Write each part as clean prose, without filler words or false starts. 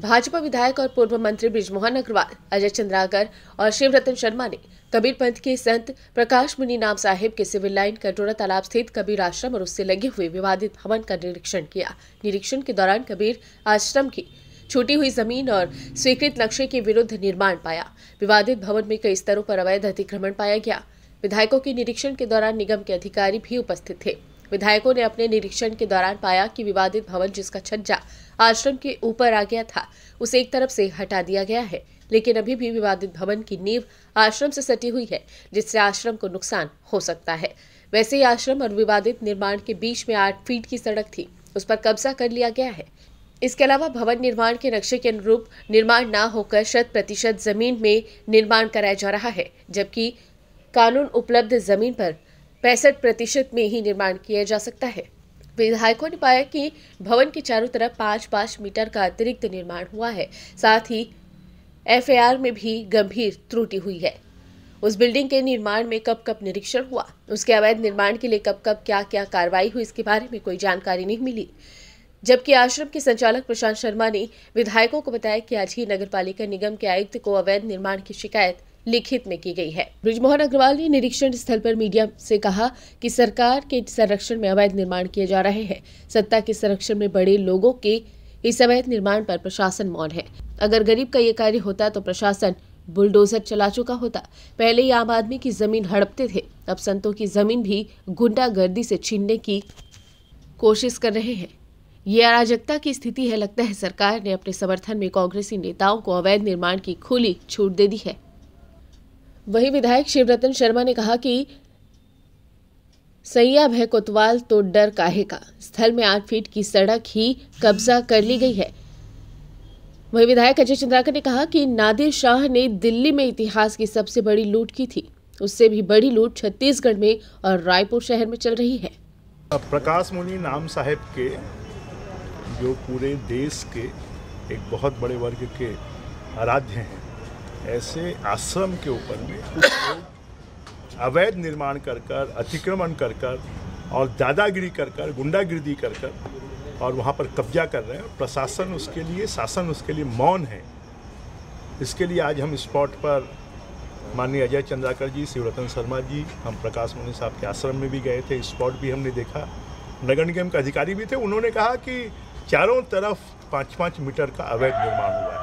भाजपा विधायक और पूर्व मंत्री बृजमोहन अग्रवाल, अजय चंद्राकर और शिवरतन शर्मा ने कबीर पंथ के संत प्रकाश मुनि नाम साहिब के सिविल लाइन कटोरा तालाब स्थित कबीर आश्रम और उससे लगे हुए विवादित भवन का निरीक्षण किया। निरीक्षण के दौरान कबीर आश्रम की छूटी हुई जमीन और स्वीकृत नक्शे के विरुद्ध निर्माण पाया। विवादित भवन में कई स्तरों पर अवैध अतिक्रमण पाया गया। विधायकों के निरीक्षण के दौरान निगम के अधिकारी भी उपस्थित थे। विधायकों ने अपने निरीक्षण के दौरान पाया कि विवादित भवन जिसका छज्जा आश्रम के ऊपर आ गया था, उसे एक तरफ से हटा दिया गया है, लेकिन अभी भी विवादित भवन की नींव आश्रम से सटी हुई है, जिससे आश्रम को नुकसान हो सकता है। वैसे ही आश्रम और विवादित निर्माण के बीच में 8 फीट की सड़क थी, उस पर कब्जा कर लिया गया है। इसके अलावा भवन निर्माण के नक्शे के अनुरूप निर्माण न होकर 100% जमीन में निर्माण कराया जा रहा है, जबकि कानून उपलब्ध जमीन पर 65% में ही निर्माण किया जा सकता है। विधायकों ने पाया कि भवन के चारों तरफ 5-5 मीटर का अतिरिक्त निर्माण हुआ है। साथ ही FAR में भी गंभीर त्रुटि हुई है। उस बिल्डिंग के निर्माण में कब निरीक्षण हुआ, उसके अवैध निर्माण के लिए कब क्या कार्रवाई हुई, इसके बारे में कोई जानकारी नहीं मिली। जबकि आश्रम के संचालक प्रशांत शर्मा ने विधायकों को बताया कि आज ही नगरपालिका निगम के आयुक्त को अवैध निर्माण की शिकायत लिखित में की गई है। बृजमोहन अग्रवाल ने निरीक्षण स्थल पर मीडिया से कहा कि सरकार के संरक्षण में अवैध निर्माण किए जा रहे हैं। सत्ता के संरक्षण में बड़े लोगों के इस अवैध निर्माण पर प्रशासन मौन है। अगर गरीब का ये कार्य होता तो प्रशासन बुलडोजर चला चुका होता। पहले ही आम आदमी की जमीन हड़पते थे, अब संतों की जमीन भी गुंडागर्दी से छीनने की कोशिश कर रहे हैं। ये अराजकता की स्थिति है। लगता है सरकार ने अपने समर्थन में कांग्रेसी नेताओं को अवैध निर्माण की खुली छूट दे दी है। वहीं विधायक शिवरतन शर्मा ने कहा कि सैया भय कोतवाल तो डर काहे का, स्थल में 8 फीट की सड़क ही कब्जा कर ली गई है। वहीं विधायक अजय चंद्राकर ने कहा कि नादिर शाह ने दिल्ली में इतिहास की सबसे बड़ी लूट की थी, उससे भी बड़ी लूट छत्तीसगढ़ में और रायपुर शहर में चल रही है। प्रकाश मुनि नाम साहिब के, जो पूरे देश के एक बहुत बड़े वर्ग के आराध्य हैं, ऐसे आश्रम के ऊपर में कुछ लोग अवैध निर्माण कर अतिक्रमण कर और दादागिरी कर गुंडागिरी कर और वहाँ पर कब्जा कर रहे हैं। प्रशासन उसके लिए, शासन उसके लिए मौन है। इसके लिए आज हम स्पॉट पर माननीय अजय चंद्राकर जी, शिवरतन शर्मा जी, हम प्रकाश मुनि साहब के आश्रम में भी गए थे। स्पॉट भी हमने देखा, नगर निगम के अधिकारी भी थे। उन्होंने कहा कि चारों तरफ 5-5 मीटर का अवैध निर्माण हुआ है,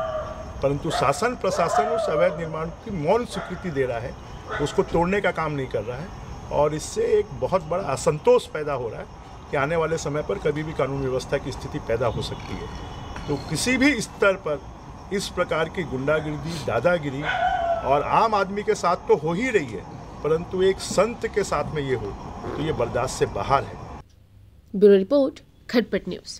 परंतु शासन प्रशासन उस अवैध निर्माण की मौन स्वीकृति दे रहा है, उसको तोड़ने का काम नहीं कर रहा है। और इससे एक बहुत बड़ा असंतोष पैदा हो रहा है कि आने वाले समय पर कभी भी कानून व्यवस्था की स्थिति पैदा हो सकती है। तो किसी भी स्तर पर इस प्रकार की गुंडागिरी, दादागिरी और आम आदमी के साथ तो हो ही रही है, परंतु एक संत के साथ में ये हो तो ये बर्दाश्त से बाहर है। ब्यूरो रिपोर्ट, खटपट न्यूज़।